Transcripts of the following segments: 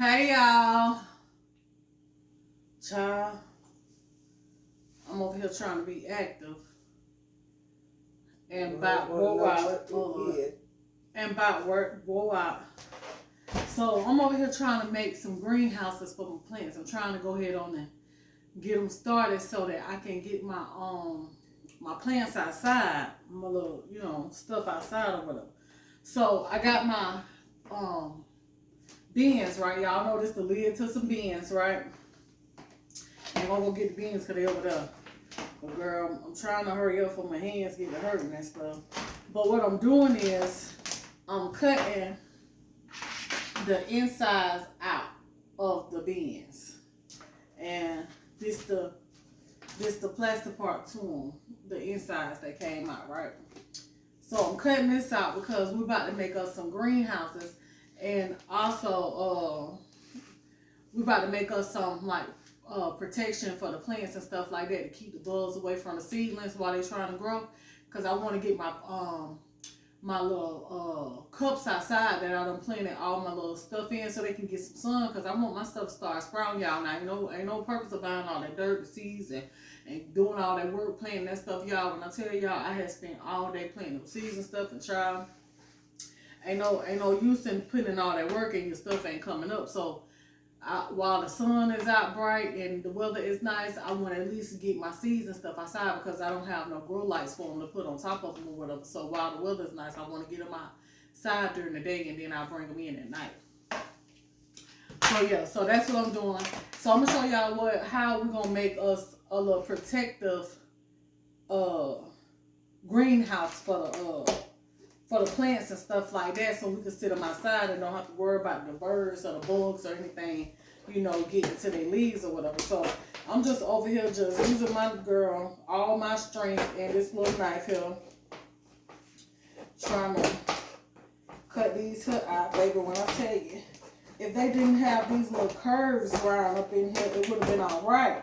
Hey y'all, child. I'm over here trying to be active and about wore out. And about work wore out. So I'm over here trying to make some greenhouses for my plants. I'm trying to go ahead on and get them started so that I can get my plants outside, my little stuff outside or whatever. So I got my beans, right? Y'all know this the lid to some beans, right? I'm gonna go get the beans because they over there. But girl, I'm trying to hurry up for my hands get to hurting and stuff. But what I'm doing is I'm cutting the insides out of the beans. And this the plastic part to them, the insides that came out, right? So I'm cutting this out because we're about to make us some greenhouses, and also we're about to make us some like protection for the plants and stuff like that to keep the bugs away from the seedlings while they're trying to grow. Because I want to get my my little cups outside that I done planted all my little stuff in so they can get some sun. Because I want my stuff to start sprouting, y'all. Now ain't no purpose of buying all that dirt, the seeds, and doing all that work planting that stuff, y'all. When I tell y'all, I had spent all day planting the seeds and stuff, and child, ain't no use in putting all that work and your stuff ain't coming up. So while the sun is out bright and the weather is nice, I want to at least get my seeds and stuff outside because I don't have no grow lights for them to put on top of them or whatever. So while the weather is nice, I want to get them outside during the day, and then I'll bring them in at night. So yeah, so that's what I'm doing. So I'm gonna show y'all how we're gonna make us a little protective greenhouse for the plants and stuff like that, so we can sit them outside and don't have to worry about the birds or the bugs or anything, getting to their leaves or whatever. So I'm just over here just using all my strength and this little knife here, trying to cut these out, baby. When I tell you, if they didn't have these little curves around up in here, it would have been all right.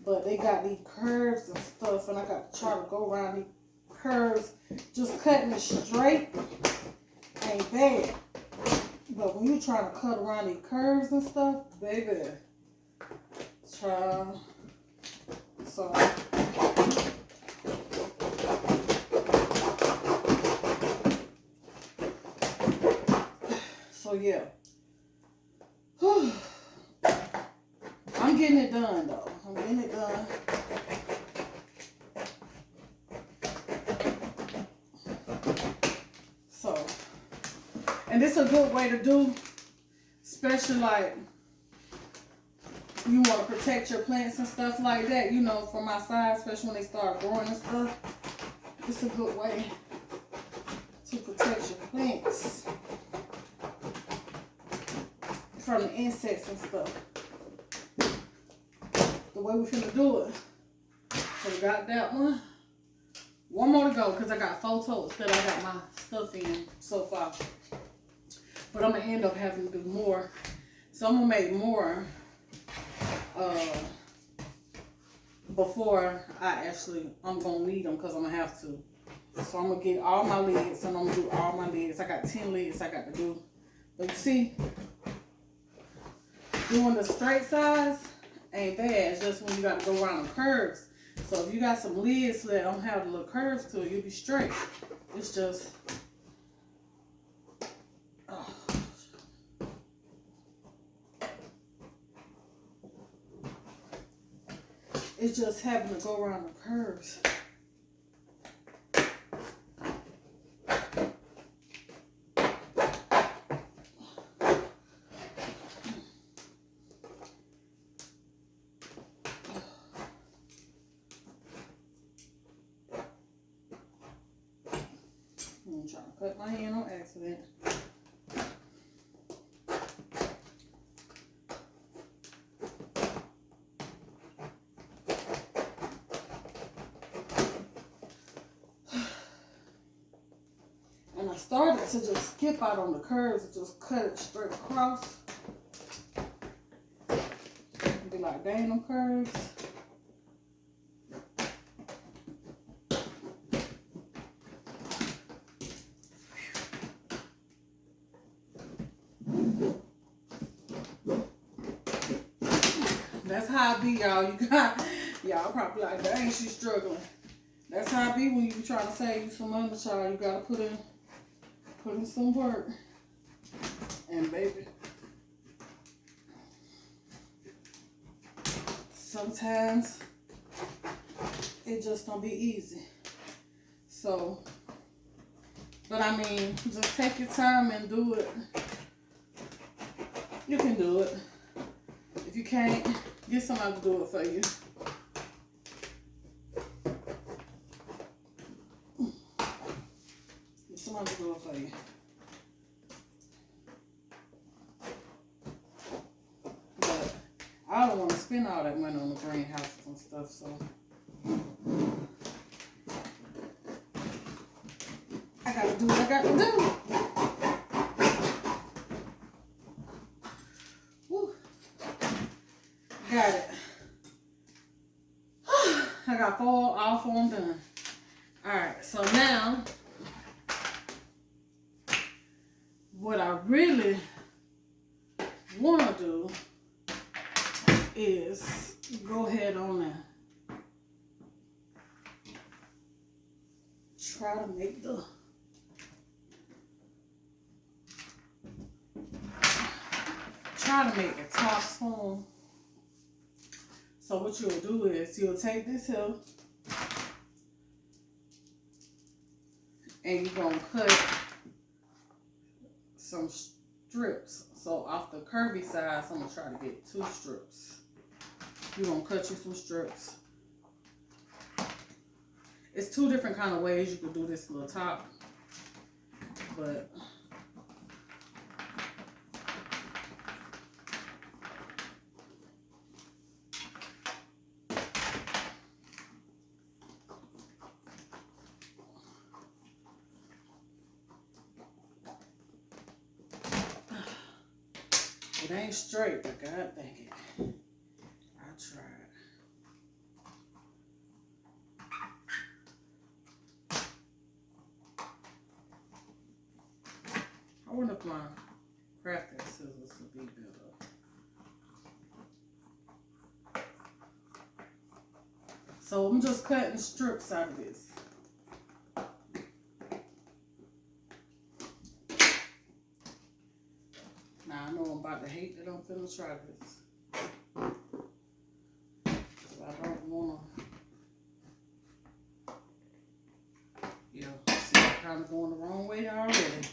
But they got these curves and stuff, and I got to try to go around these curves. Just cutting it straight ain't bad, but when you trying to cut around these curves and stuff, baby, try. So yeah, I'm getting it done though. I'm getting it done. And this is a good way to do, especially like you want to protect your plants and stuff like that, from outside, especially when they start growing and stuff. It's a good way to protect your plants from the insects and stuff. The way we finna do it. So we got that one. One more to go because I got 4 totes that I got my stuff in so far. But I'm going to end up having to do more. So I'm going to make more before I'm going to lead them because I'm going to have to. So I'm going to get all my lids and I'm going to do all my lids. I got 10 lids I got to do. But you see, doing the straight sides ain't bad. It's just when you got to go around the curves. So if you got some lids that don't have the little curves to it, you'll be straight. It's just... It's just having to go around the curves. I'm trying to cut my hand on accident. And I started to just skip out on the curves and just cut it straight across. Be like, dang, them curves. That's how I be, y'all. Y'all probably like, dang, she's struggling. That's how I be when you be trying to save you some money, child. You gotta put in some work. And baby, sometimes it just don't be easy. So, but I mean, just take your time and do it. You can do it. If you can't, get somebody to do it for you. Get somebody to do it for you. But I don't want to spend all that money on the greenhouses and stuff, so I gotta do what I got to do. Woo. Got it. I got all four done. Alright, so now what I really want to do is go ahead on and try to make the tops form. So what you'll do is you'll take this here and you're going to cut some strips. So off the curvy sides, I'm going to try to get 2 strips. You're going to cut you some strips. It's 2 different kind of ways you could do this little top. But it ain't straight, but God dang it. I tried. I wonder if my crafting scissors would be better. So I'm just cutting strips out of this. Now I know I'm about to hate that I'm finna try this. I don't wanna. Yeah, see, I'm kind of going the wrong way already.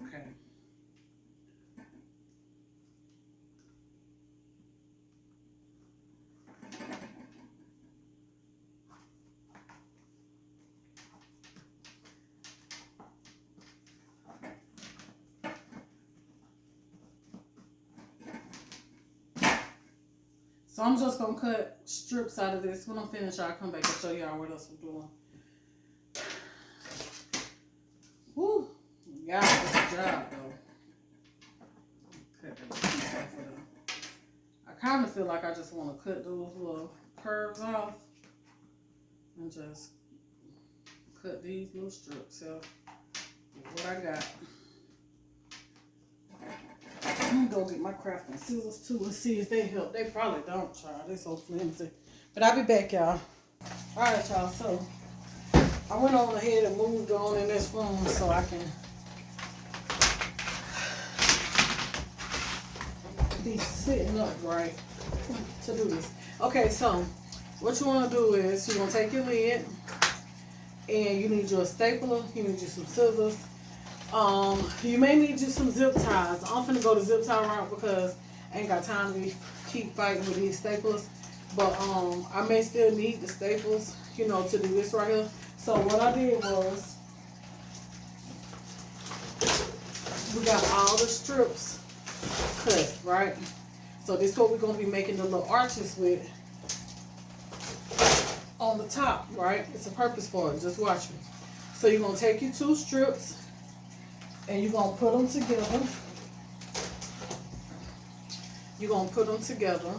Okay. So I'm just gonna cut strips out of this. When I'm finished, I'll come back and show y'all what else I'm doing. Woo! Y'all did a job though. Cut that piece off of them. I kind of feel like I just want to cut those little curves off and just cut these little strips off. What I got. I'm gonna go get my crafting scissors too and see if they help. They probably don't, child. They're so flimsy. But I'll be back, y'all. Alright, y'all. So I went on ahead and moved on in this room so I can be sitting upright to do this. Okay, so what you want to do is you're going to take your lid and you need your stapler, you need you some scissors. You may need you some zip ties. I'm finna go the zip tie route because I ain't got time to keep fighting with these staplers. But I may still need the staples, you know, to do this right here. So what I did was, we got all the strips cut, right? So this is what we're gonna be making the little arches with on the top, right? It's a purpose for it. Just watch me. So you're gonna take your 2 strips and you're gonna put them together. You're gonna put them together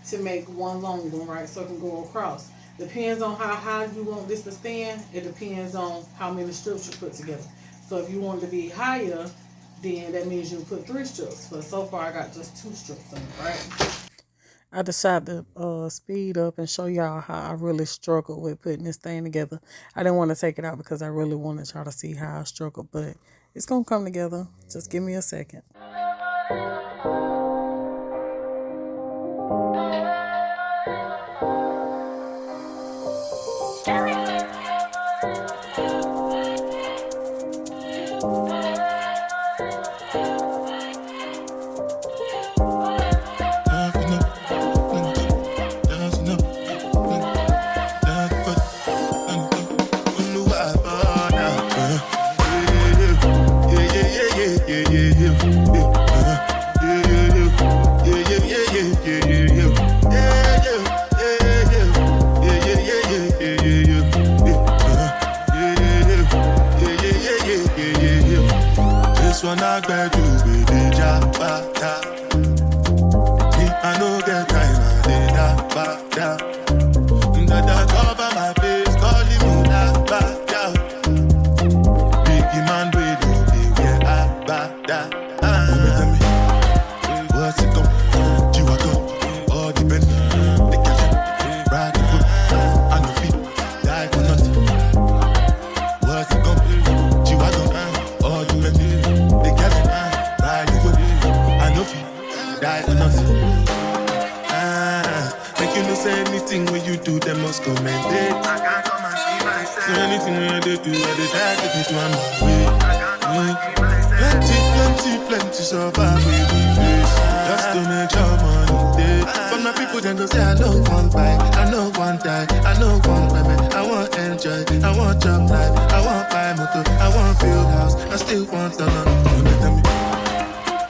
to make one long one, right? So it can go across. Depends on how high you want this to stand. It depends on how many strips you put together. So if you want it to be higher, then that means you put 3 strips. But so far I got just 2 strips on it, right? I decided to speed up and show y'all how I really struggled with putting this thing together. I didn't want to take it out because I really wanted y'all to see how I struggled, but it's going to come together. Just give me a second.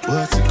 Boys,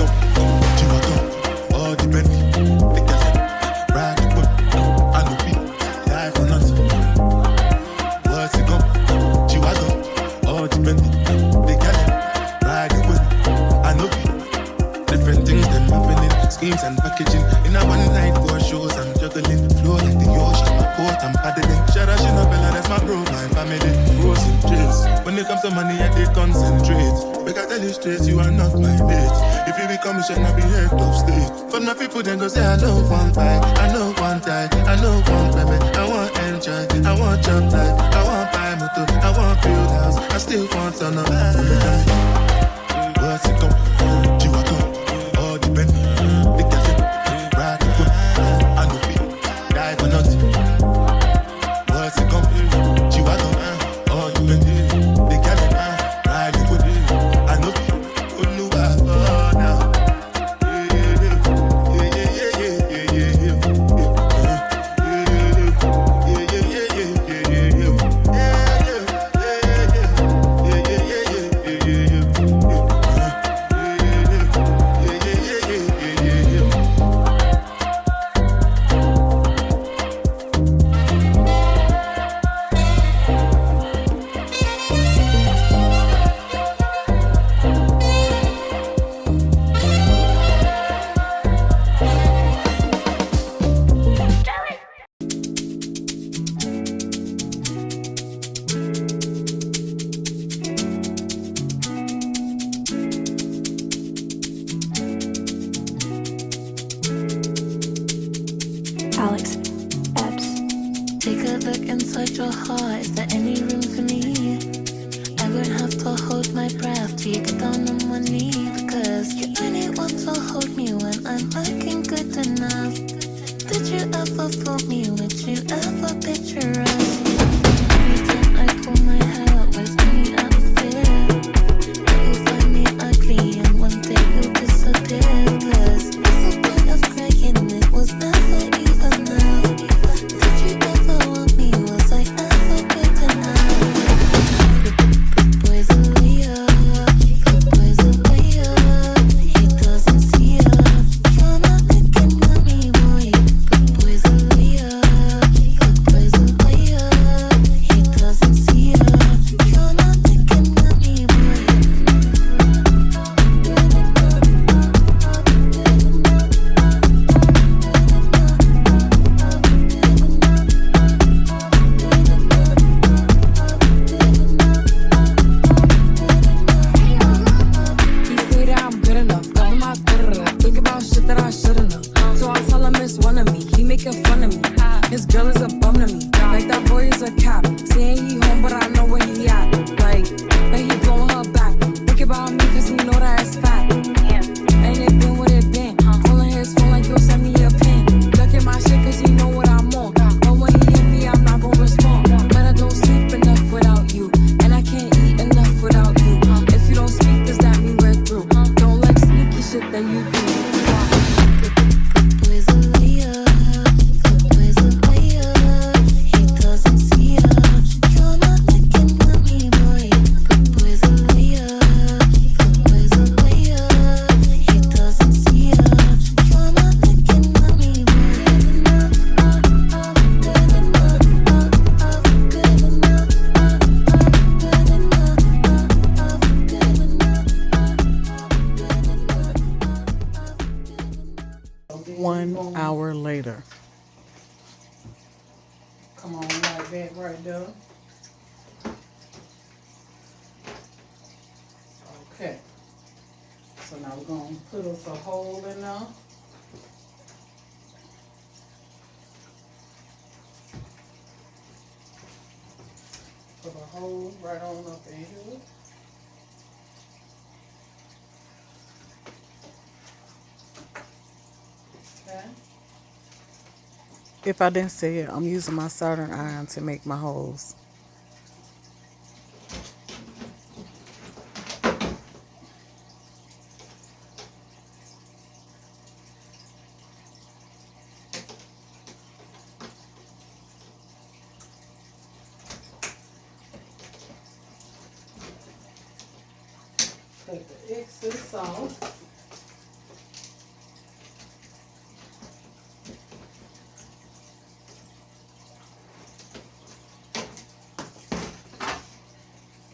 1 hour later. Come on, like that right there. Okay. So now we're going to put us a hole in there. Put a hole right on up in here. Okay. If I didn't say it, I'm using my soldering iron to make my holes. Take the excess off.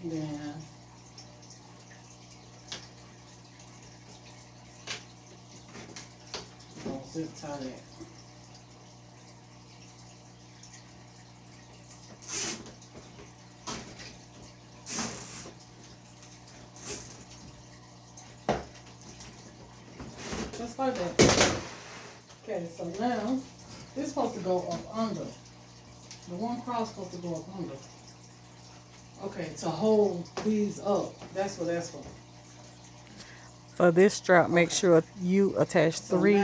Then we'll zip tie that. Just like that. Okay, so now this is supposed to go up under. The one cross is supposed to go up under. Okay, to hold these up. That's what that's for. For this strap, make sure you attach three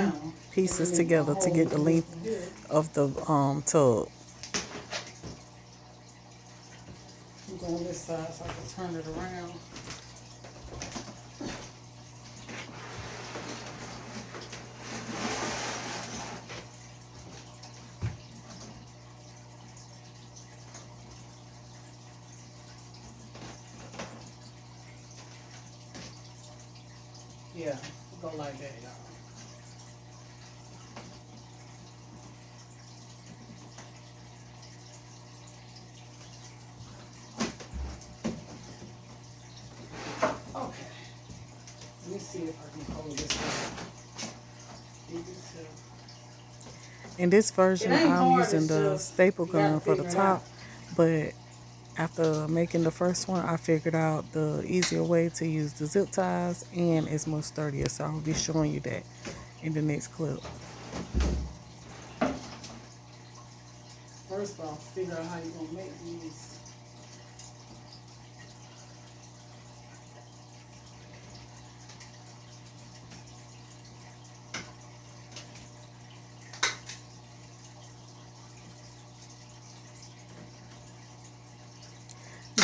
pieces together to get the length of the tub. I'm going this side so I can turn it around. Yeah, go like that, y'all. Okay. Let me see if I can hold this one. In this version, I'm using the staple gun for the top, but after making the first one, I figured out the easier way to use the zip ties, and it's more sturdier. So I'll be showing you that in the next clip. First off, figure out how you're going to make these.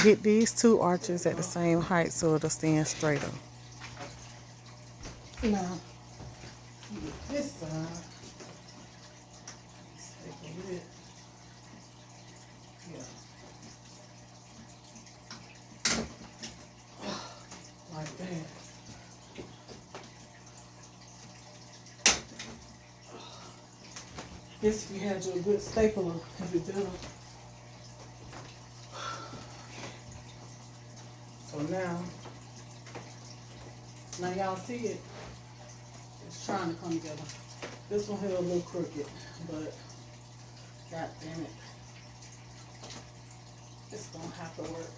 Get these two arches at the same height so it'll stand straighter. Now, this side, let's take a bit. Yeah. Like that. This, if you had your good stapler, could be better. So now y'all see it. It's trying to come together. This one here a little crooked, but god damn it, it's gonna have to work.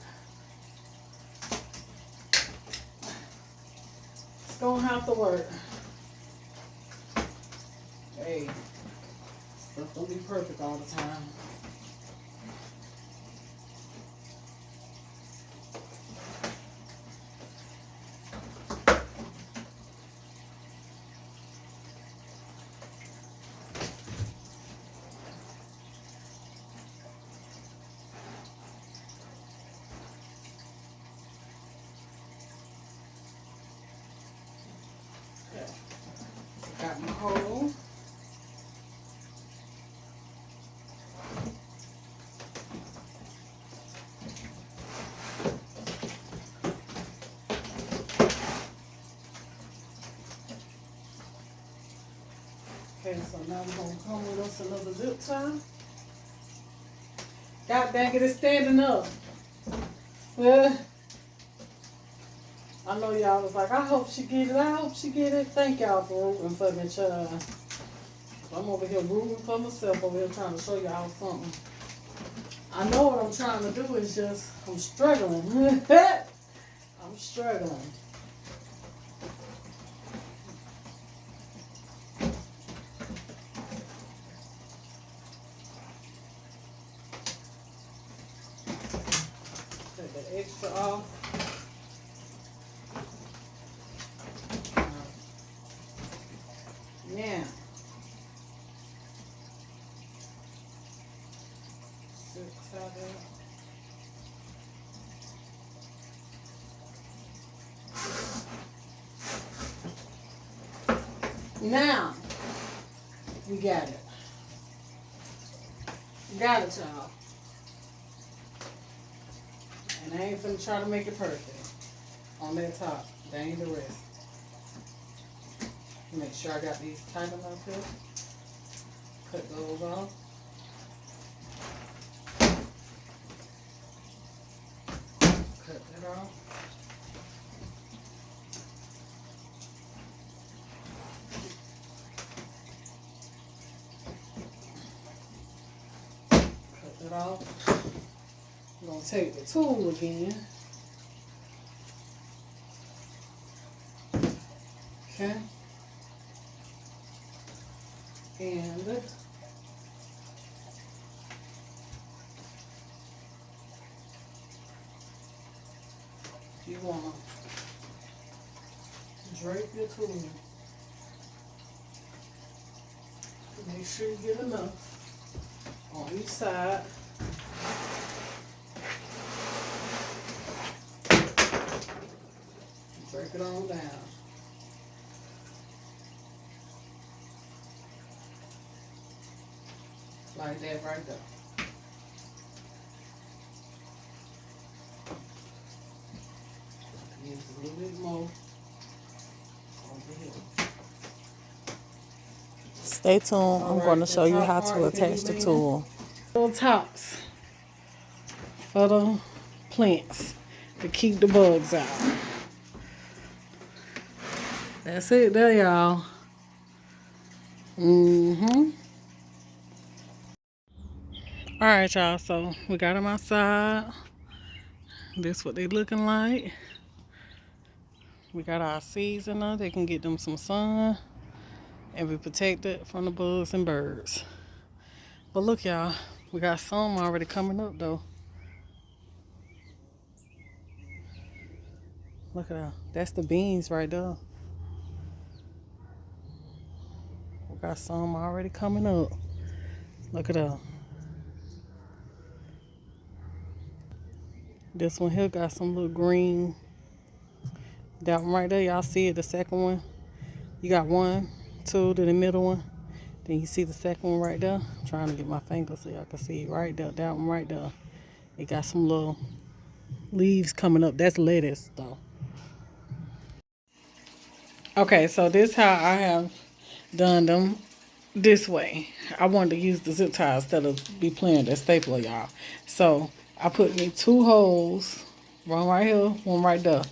It's gonna have to work. Hey, stuff don't be perfect all the time. Got my hole. Okay, so now I'm gonna come with us another zip tie. God dang it, it's standing up. I know y'all was like, I hope she get it. I hope she get it. Thank y'all for rooting for me, child. I'm over here rooting for myself, over here trying to show y'all something. I know what I'm trying to do is just, I'm struggling. I'm struggling. Take that extra off. Now, now, we got it. Got it, y'all. And I ain't finna try to make it perfect on that top. That ain't the rest. Make sure I got these tight enough here. Cut those off. Cut that off. Cut that off. I'm gonna take the tool again. Okay. And you want to drape your tool. Make sure you get enough on each side. Drape it on down. Like that right there. Use a little bit more over here. Stay tuned. I'm going to show you how to attach the tool. Little tops for the plants to keep the bugs out. That's it there, y'all. Alright, y'all, so we got them outside. This what they looking like. We got our seeds in there. They can get them some sun. And we protect it from the bugs and birds. But look, y'all, we got some already coming up, though. Look at that. That's the beans right there. We got some already coming up. Look at that. This one here got some little green. That one right there, y'all see it, the second one. You got 1, 2 to the middle one. Then you see the second one right there. I'm trying to get my finger so y'all can see it right there. That one right there. It got some little leaves coming up. That's lettuce though. Okay, so this how I have done them this way. I wanted to use the zip tie instead of be playing that stapler, y'all. So I put me 2 holes, one right here, one right there.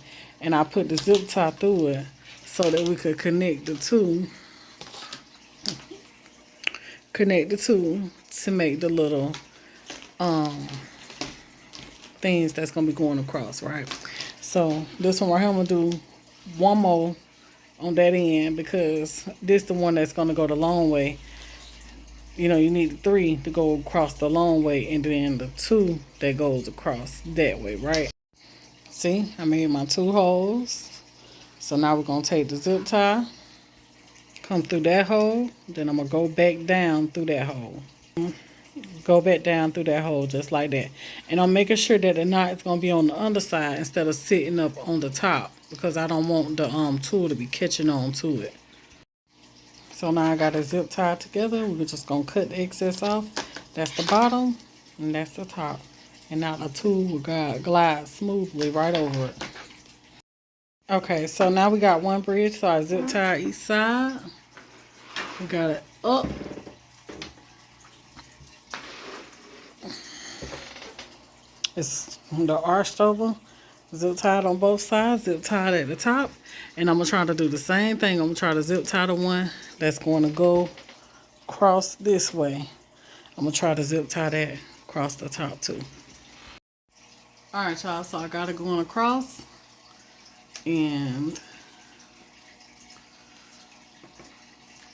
And I put the zip tie through it so that we could connect the two. To make the little things that's gonna be going across, right? So this one right here, I'm gonna do one more on that end because this the one that's gonna go the long way. You know, you need 3 to go across the long way, and then the 2 that goes across that way, right? See, I made my 2 holes. So now we're gonna take the zip tie, come through that hole, then I'm gonna go back down through that hole. Go back down through that hole just like that. And I'm making sure that the knot is gonna be on the underside instead of sitting up on the top because I don't want the tool to be catching on to it. So now I got it zip tied together. We're just gonna cut the excess off. That's the bottom and that's the top. And now the tool will glide smoothly right over it. Okay, so now we got one bridge, so I zip tie each side. We got it up. It's the arched over, zip tied on both sides, zip tied at the top. And I'm gonna try to do the same thing. I'm gonna try to zip tie the one that's going to go across this way. I'm gonna try to zip tie that across the top too. All right, y'all, so I got it going across. And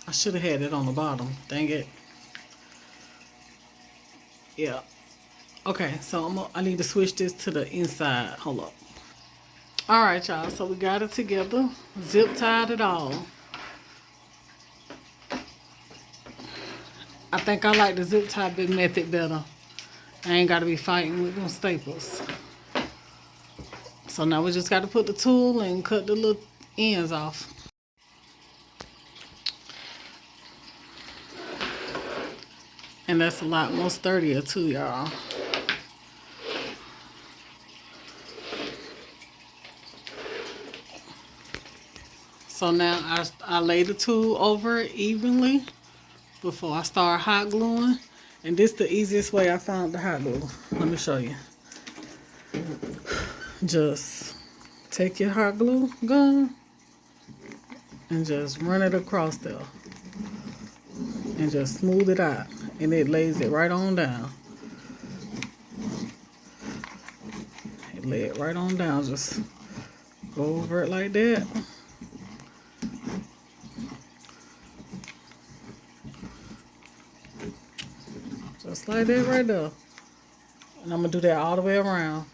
I should have had it on the bottom. Dang it. Yeah. Okay, so I need to switch this to the inside. Hold up. All right, y'all. So we got it together. Zip tied it all. I think I like the zip tie bit method better. I ain't got to be fighting with them staples. So now we just got to put the tool and cut the little ends off. And that's a lot more sturdier too, y'all. So now I lay the tool over it evenly before I start hot gluing. And this is the easiest way I found to hot glue. Let me show you. Just take your hot glue gun and just run it across there. And just smooth it out. And it lays it right on down. It lay it right on down. Just go over it like that. Just like that right there. And I'm going to do that all the way around.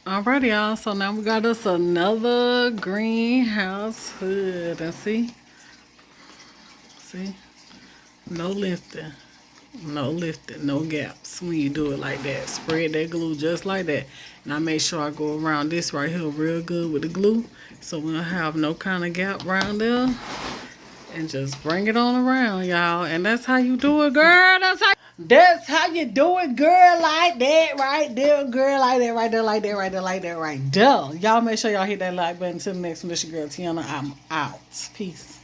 Alrighty, y'all. So now we got us another greenhouse hood. And see? No lifting. No lifting. No gaps when you do it like that. Spread that glue just like that. And I make sure I go around this right here real good with the glue. So we don't have no kind of gap around there. And just bring it on around, y'all. And that's how you do it, girl. That's how you do it, girl, like that, right there, girl, like that, right there, like that, right there, like that, right there. Y'all make sure y'all hit that like button. Till the next one, this your girl, Tiana. I'm out. Peace.